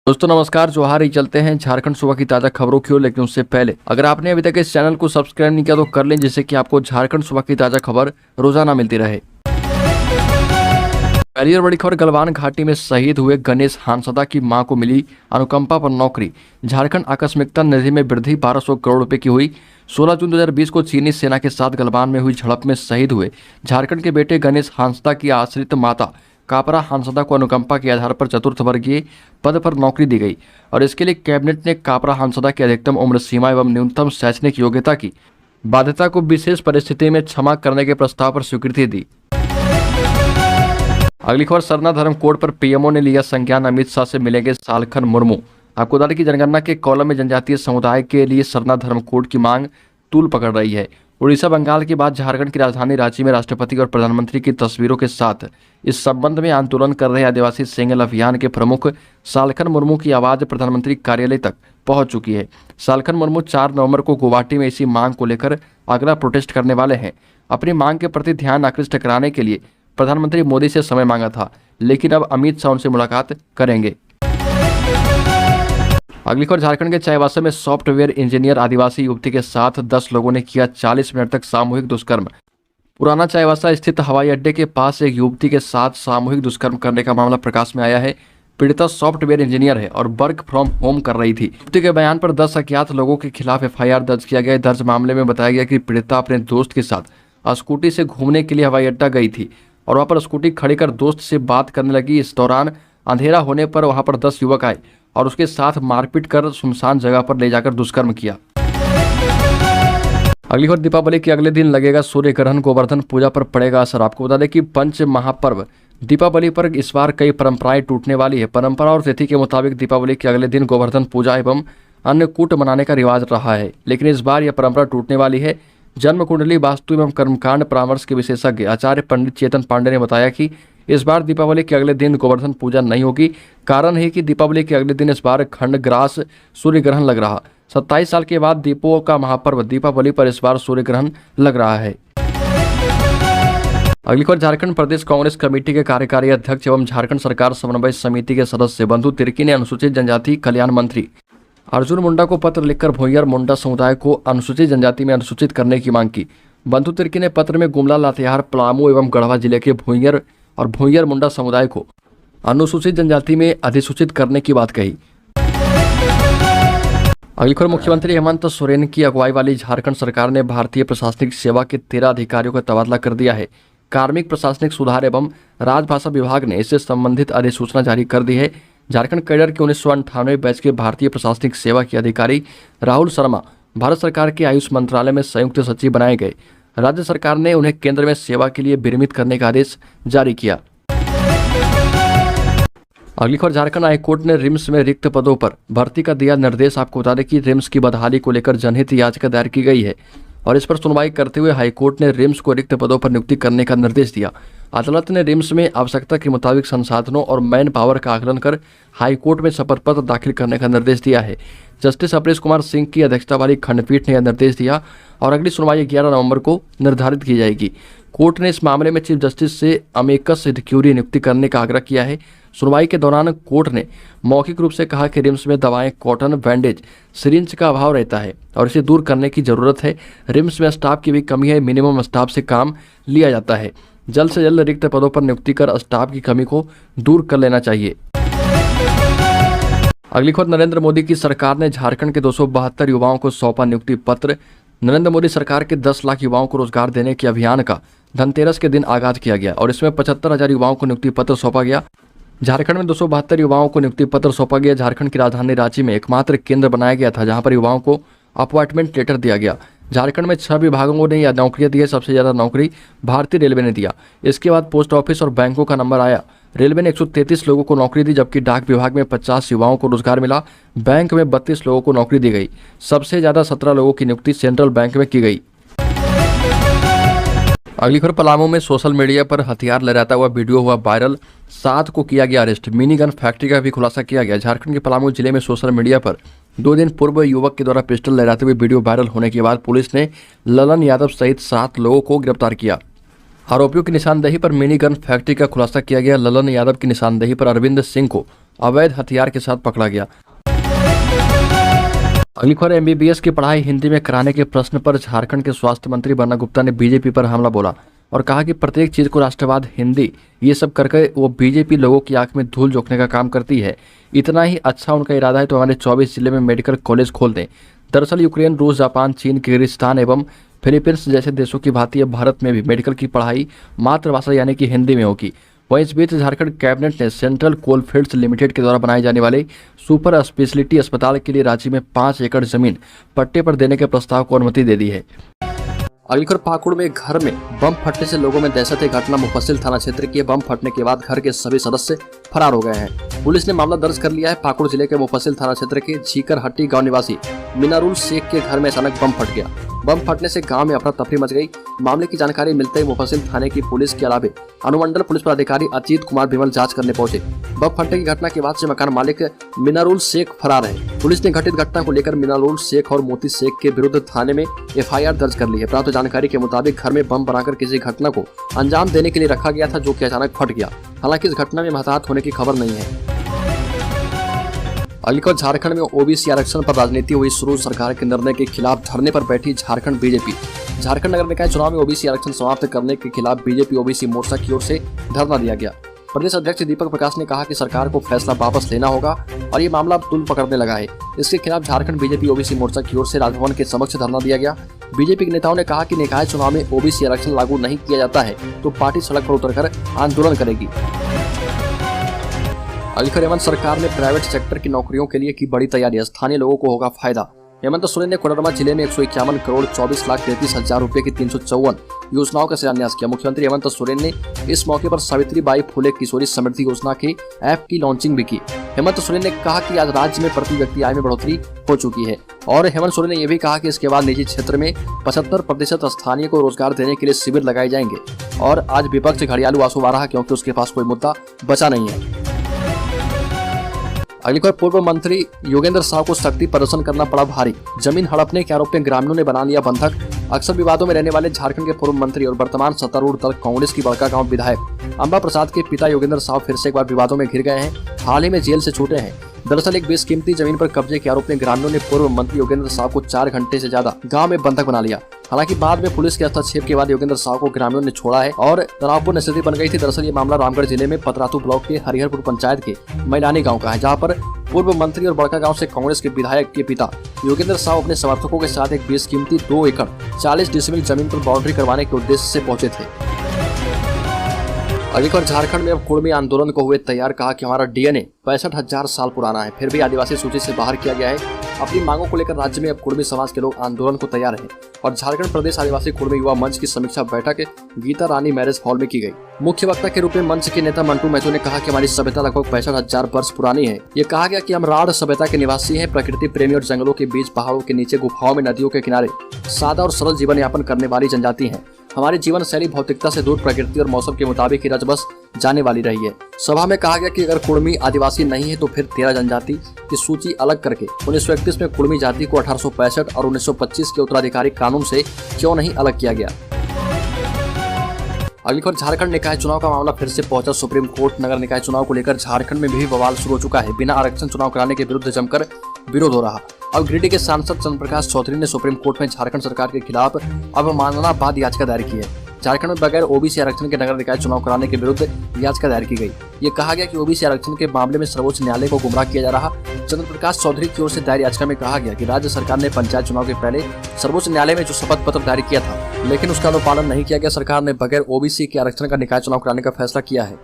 दोस्तों नमस्कार, जोहार ही चलते हैं झारखंड सुबह की ताज़ा खबरों की ओर। लेकिन उससे पहले अगर आपने अभी तक इस चैनल को सब्सक्राइब नहीं किया तो कर लें, जिससे कि आपको झारखंड सुबह की ताज़ा खबर रोजाना मिलती रहे। पहली और बड़ी खबर, गलवान घाटी में शहीद हुए गणेश हांसदा की मां को मिली अनुकंपा पर नौकरी। झारखंड आकस्मिकता निधि में वृद्धि 1200 करोड़ रुपए की हुई। 16 जून 2020 को चीनी सेना के साथ गलवान में हुई झड़प में शहीद हुए झारखंड के बेटे गणेश हांसदा की आश्रित माता कापरा हांसदा को अनुकंपा के आधार पर चतुर्थ वर्गीय पद पर नौकरी दी गई और इसके लिए कैबिनेट ने कापरा हांसदा की अधिकतम उम्र सीमा एवं न्यूनतम शैक्षणिक योग्यता की बाध्यता को विशेष परिस्थिति में क्षमा करने के प्रस्ताव पर स्वीकृति दी। अगली खबर, सरना धर्म कोड पर पीएमओ ने लिया संज्ञान, अमित शाह से मिलेंगे सालखन मुर्मू। आपको बता दें कि जनगणना के कॉलम में जनजातीय समुदाय के लिए सरना धर्म कोड की मांग तूल पकड़ रही है। उड़ीसा बंगाल के बाद झारखंड की राजधानी रांची में राष्ट्रपति और प्रधानमंत्री की तस्वीरों के साथ इस संबंध में आंदोलन कर रहे आदिवासी सेंगल अभियान के प्रमुख सालखन मुर्मू की आवाज प्रधानमंत्री कार्यालय तक पहुंच चुकी है। सालखन मुर्मू 4 नवंबर को गुवाहाटी में इसी मांग को लेकर अगला प्रोटेस्ट करने वाले हैं। अपनी मांग के प्रति ध्यान आकृष्ट कराने के लिए प्रधानमंत्री मोदी से समय मांगा था, लेकिन अब अमित शाह उनसे मुलाकात करेंगे। अगली खबर, झारखंड के चाईबासा में सॉफ्टवेयर इंजीनियर आदिवासी युवती के साथ 10 लोगों ने किया 40 मिनट तक सामूहिक दुष्कर्म। पुराना चाईबासा स्थित हवाई अड्डे के पास एक युवती के साथ सामूहिक दुष्कर्म करने का मामला प्रकाश में आया है। पीड़िता सॉफ्टवेयर इंजीनियर है और वर्क फ्रॉम होम कर रही थी। युवती के बयान पर 10 अज्ञात लोगों के खिलाफ एफआईआर दर्ज किया गया। दर्ज मामले में बताया गया कि पीड़िता अपने दोस्त के साथ स्कूटी से घूमने के लिए हवाई अड्डा गई थी और वहां पर स्कूटी खड़ी कर दोस्त से बात करने लगी। इस दौरान अंधेरा होने पर वहां पर 10 युवक आए और उसके साथ मारपीट कर सुनसान जगह पर ले जाकर दुष्कर्म किया। अगली खबर, दीपावली के अगले दिन लगेगा सूर्य ग्रहण, गोवर्धन पूजा पर पड़ेगा असर। आपको बता दें कि पंच महापर्व दीपावली पर इस बार कई परंपराएं टूटने वाली है। परंपरा और तिथि के मुताबिक दीपावली के अगले दिन गोवर्धन पूजा एवं अन्नकूट मनाने का रिवाज रहा है, लेकिन इस बार यह परंपरा टूटने वाली है। जन्म कुंडली, वास्तु एवं कर्मकांड परामर्श के विशेषज्ञ आचार्य पंडित चेतन पांडे ने बताया कि इस बार दीपावली के अगले दिन गोवर्धन पूजा नहीं होगी। कारण है कि दीपावली के अगले दिन इस बार खंडग्रास सूर्य ग्रहण लग रहा। 27 साल के बाद दीपों का महापर्व दीपावली पर इस बार सूर्य ग्रहण लग रहा है। अगली खबर, झारखंड प्रदेश कांग्रेस कमेटी के कार्यकारी अध्यक्ष एवं झारखंड सरकार समन्वय समिति के सदस्य बंधु तिर्की ने अनुसूचित जनजाति कल्याण मंत्री अर्जुन मुंडा को पत्र लिखकर भुइंयर मुंडा समुदाय को अनुसूचित जनजाति में अनुसूचित करने की मांग की। बंधु तिर्की ने पत्र में गुमला, लातेहार, पलामू एवं गढ़वा जिले के भुइंयर और भुइंयर मुंडा समुदाय को अनुसूचित जनजाति में अधिसूचित करने की बात कही। अगली खबर, मुख्यमंत्री हेमंत सोरेन की अगुवाई वाली झारखंड सरकार ने भारतीय प्रशासनिक सेवा के 13 अधिकारियों का तबादला कर दिया है। कार्मिक प्रशासनिक सुधार एवं राजभाषा विभाग ने इससे संबंधित अधिसूचना जारी कर दी है। झारखंड कैडर के 1998 बैच के भारतीय प्रशासनिक सेवा के अधिकारी राहुल शर्मा भारत सरकार के आयुष मंत्रालय में संयुक्त सचिव बनाए गए। राज्य सरकार ने उन्हें केंद्र में सेवा के लिए विरमित करने का आदेश जारी किया। अगली खबर, झारखंड हाईकोर्ट ने रिम्स में रिक्त पदों पर भर्ती का दिया निर्देश। आपको बता दें कि रिम्स की बदहाली को लेकर जनहित याचिका दायर की गई है और इस पर सुनवाई करते हुए हाईकोर्ट ने रिम्स को रिक्त पदों पर नियुक्ति करने का निर्देश दिया। अदालत ने रिम्स में आवश्यकता के मुताबिक संसाधनों और मैन पावर का आकलन कर हाईकोर्ट में शपथ पत्र दाखिल करने का निर्देश दिया है। जस्टिस अपरेश कुमार सिंह की अध्यक्षता वाली खंडपीठ ने यह निर्देश दिया और अगली सुनवाई 11 नवंबर को निर्धारित की जाएगी। कोर्ट ने इस मामले में चीफ जस्टिस से अमेकस क्यूरी नियुक्ति करने का आग्रह किया है। सुनवाई के दौरान कोर्ट ने मौखिक रूप से कहा कि रिम्स में दवाएं, कॉटन, बैंडेज, सिरिंज का अभाव रहता है और इसे दूर करने की जरूरत है। रिम्स में स्टाफ की भी कमी है, मिनिमम स्टाफ से काम लिया जाता है। जल्द से जल्द रिक्त पदों पर नियुक्ति कर स्टाफ की कमी को दूर कर लेना चाहिए। अगली खबर, नरेंद्र मोदी की सरकार ने झारखंड के 272 युवाओं को सौंपा नियुक्ति पत्र। नरेंद्र मोदी सरकार के 10 लाख युवाओं को रोजगार देने के अभियान का धनतेरस के दिन आगाज किया गया और इसमें 75,000 युवाओं को नियुक्ति पत्र सौंपा गया। झारखंड में 272 युवाओं को नियुक्ति पत्र सौंपा गया। झारखंड की राजधानी रांची में एकमात्र केंद्र बनाया गया था जहां पर युवाओं को अपॉइंटमेंट लेटर दिया गया। झारखंड में 6 विभागों ने यह नौकरियां दी है। सबसे ज्यादा नौकरी भारतीय रेलवे ने दिया। इसके बाद पोस्ट ऑफिस और बैंकों का नंबर आया। रेलवे ने 133 लोगों को नौकरी दी, जबकि डाक विभाग में 50 युवाओं को रोजगार मिला। बैंक में 32 लोगों को नौकरी दी गई। सबसे ज्यादा 17 लोगों की नियुक्ति सेंट्रल बैंक में की गई। अगली खबर, पलामू में सोशल मीडिया पर हथियार लहराता हुआ वीडियो हुआ वायरल, 7 को किया गया अरेस्ट। मिनी गन फैक्ट्री का भी खुलासा किया गया। झारखंड के पलामू जिले में सोशल मीडिया पर 2 दिन पूर्व युवक के द्वारा पिस्टल लहराते हुए वीडियो वायरल होने के बाद पुलिस ने ललन यादव सहित 7 लोगों को गिरफ्तार किया। आरोपियों की निशानदेही पर मिनी गन फैक्ट्री का खुलासा किया गया। ललन यादव की निशानदेही पर अरविंद सिंह को अवैध हथियार के साथ पकड़ा गया। अगली खबर, एमबीबीएस की पढ़ाई हिंदी में कराने के प्रश्न पर झारखंड के स्वास्थ्य मंत्री बन्ना गुप्ता ने बीजेपी पर हमला बोला और कहा कि प्रत्येक चीज को राष्ट्रवाद, हिंदी ये सब करके वो बीजेपी लोगों की आंख में धूल झोंकने का काम करती है। इतना ही अच्छा उनका इरादा है तो हमारे 24 जिले में मेडिकल कॉलेज खोल दें। दरअसल यूक्रेन, रूस, जापान, चीन, किर्गिस्तान एवं फिलीपींस जैसे देशों की भांति अब भारत में भी मेडिकल की पढ़ाई मातृभाषा यानी कि हिंदी में होगी। वहीं इस बीच झारखंड कैबिनेट ने सेंट्रल कोलफील्ड्स लिमिटेड के द्वारा बनाए जाने वाले सुपर स्पेशलिटी अस्पताल के लिए राज्य में 5 एकड़ जमीन पट्टे पर देने के प्रस्ताव को अनुमति दे दी है। अगली खबर, पाकुड़ में घर में बम फटने से लोगों में दहशत है। घटना मुफस्सिल थाना क्षेत्र की। बम फटने के बाद घर के सभी सदस्य फरार हो गए हैं। पुलिस ने मामला दर्ज कर लिया है। पाकुड़ जिले के मुफस्सिल थाना क्षेत्र के झीकरहट्टी गांव निवासी मिनारुल शेख के घर में अचानक बम फट गया। बम फटने से गांव में अफरा तफरी मच गई। मामले की जानकारी मिलते ही मुफस्सिल थाने की पुलिस के अलावा अनुमंडल पुलिस पदाधिकारी अजीत कुमार विमल जांच करने पहुंचे। बम फटने की घटना के बाद से मकान मालिक मिनारुल शेख फरार है। पुलिस ने घटित घटना को लेकर मिनारुल शेख और मोती शेख के विरुद्ध थाने में एफआईआर दर्ज कर ली है। प्राप्त जानकारी के मुताबिक घर में बम बनाकर किसी घटना को अंजाम देने के लिए रखा गया था, जो कि अचानक फट गया। हालांकि इस घटना में हताहत होने की खबर नहीं है। अगली खबर, झारखंड में ओबीसी आरक्षण पर राजनीति हुई शुरू। सरकार के निर्णय के खिलाफ धरने पर बैठी झारखंड बीजेपी। झारखंड नगर निकाय चुनाव में ओबीसी आरक्षण समाप्त करने के खिलाफ बीजेपी ओबीसी मोर्चा की ओर से धरना दिया गया। प्रदेश अध्यक्ष दीपक प्रकाश ने कहा कि सरकार को फैसला वापस लेना होगा और ये मामला अब तूल पकड़ने लगा है। इसके खिलाफ झारखंड बीजेपी ओबीसी मोर्चा की ओर से राजभवन के समक्ष धरना दिया गया। बीजेपी के नेताओं ने कहा कि निकाय चुनाव में ओबीसी आरक्षण लागू नहीं किया जाता है तो पार्टी सड़क पर उतरकर आंदोलन करेगी। अगली खबर, हेमंत सरकार ने प्राइवेट सेक्टर की नौकरियों के लिए की बड़ी तैयारी। स्थानीय लोगों को होगा फायदा। हेमंत सोरेन ने कोडरमा जिले में 151 करोड़ 24,33,000 रुपए की 354 योजनाओं का शिलान्यास किया। मुख्यमंत्री हेमंत सोरेन ने इस मौके पर सावित्रीबाई फुले किशोरी समृद्धि योजना के ऐप की लॉन्चिंग भी की। हेमंत सोरेन ने कहा कि आज राज्य में प्रति व्यक्ति आय में बढ़ोतरी हो चुकी है और हेमंत सोरेन ने यह भी कहा कि इसके बाद निजी क्षेत्र में 75% स्थानीय को रोजगार देने के लिए शिविर लगाए जाएंगे। और आज विपक्ष घड़ियालू आंसू आ रहा क्योंकि उसके पास कोई मुद्दा बचा नहीं है। अगली खबर, पूर्व मंत्री योगेंद्र साव को शक्ति प्रदर्शन करना पड़ा भारी। जमीन हड़पने के आरोप में ग्रामीणों ने बना लिया बंधक। अक्सर विवादों में रहने वाले झारखंड के पूर्व मंत्री और वर्तमान सत्तारूढ़ दल कांग्रेस की बड़कागांव विधायक अंबा प्रसाद के पिता योगेंद्र साव फिर से एक बार विवादों में घिर गए हैं। हाल ही में जेल से छूटे हैं। दरअसल एक बेशकीमती जमीन पर कब्जे के आरोप में ग्रामीणों ने पूर्व मंत्री योगेंद्र साव को 4 घंटे से ज्यादा गांव में बंधक बना लिया। हालांकि बाद में पुलिस के हस्तक्षेप के बाद योगेंद्र साव को ग्रामीणों ने छोड़ा है और तनावपूर्ण स्थिति बन गई थी। दरअसल ये मामला रामगढ़ जिले में पतरातू ब्लॉक के हरिहरपुर पंचायत के मैलानी गाँव का है, जहाँ पर पूर्व मंत्री और बड़कागांव से कांग्रेस के विधायक के पिता योगेंद्र साव अपने समर्थकों के साथ एक बेशकीमती 2 एकड़ 40 डिसमिल जमीन पर बाउंड्री करवाने के उद्देश्य से पहुंचे थे। अगली खबर, झारखंड में अब कुर्मी आंदोलन को हुए तैयार। कहा कि हमारा डीएनए 65,000 साल पुराना है, फिर भी आदिवासी सूची से बाहर किया गया है। अपनी मांगों को लेकर राज्य में अब कुर्मी समाज के लोग आंदोलन को तैयार हैं और झारखंड प्रदेश आदिवासी कुर्मी युवा मंच की समीक्षा बैठक गीता रानी मैरिज हॉल में की गई। मुख्य वक्ता के रूप में मंच के नेता मंटू महतो ने कहा कि हमारी सभ्यता लगभग 65,000 वर्ष पुरानी है। ये कहा गया कि हम राढ़ सभ्यता के निवासी हैं, प्रकृति प्रेमी और जंगलों के बीच, पहाड़ों के नीचे, गुफाओं में, नदियों के किनारे सादा और सरल जीवन यापन करने वाली जनजाति है। हमारी जीवन शैली भौतिकता से दूर प्रकृति और मौसम के मुताबिक ही रच-बस जाने वाली रही है। सभा में कहा गया कि अगर कुर्मी आदिवासी नहीं है तो फिर 13 जनजाति की सूची अलग करके 1931 में कुर्मी जाति को 1865 और 1925 के उत्तराधिकारी कानून से क्यों नहीं अलग किया गया। अगली खबर, झारखंड निकाय चुनाव का मामला फिर से पहुंचा सुप्रीम कोर्ट। नगर निकाय चुनाव को लेकर झारखंड में भी बवाल शुरू हो चुका है। बिना आरक्षण चुनाव कराने के विरुद्ध जमकर विरोध हो रहा। अब गिरिडीह के सांसद चंद्रप्रकाश चौधरी ने सुप्रीम कोर्ट में झारखंड सरकार के खिलाफ अवमानना बाद याचिका दायर की है। झारखंड में बगैर ओबीसी आरक्षण के नगर निकाय चुनाव कराने के विरुद्ध याचिका दायर की गई। ये कहा गया कि ओबीसी आरक्षण के मामले में सर्वोच्च न्यायालय को गुमराह किया जा रहा। चंद्रप्रकाश चौधरी की ओर से दायर याचिका में कहा गया कि राज्य सरकार ने पंचायत चुनाव के पहले सर्वोच्च न्यायालय में जो शपथ पत्र दायर किया था, लेकिन उसका अनुपालन नहीं किया गया। सरकार ने बगैर ओबीसी के आरक्षण का निकाय चुनाव कराने का फैसला किया है।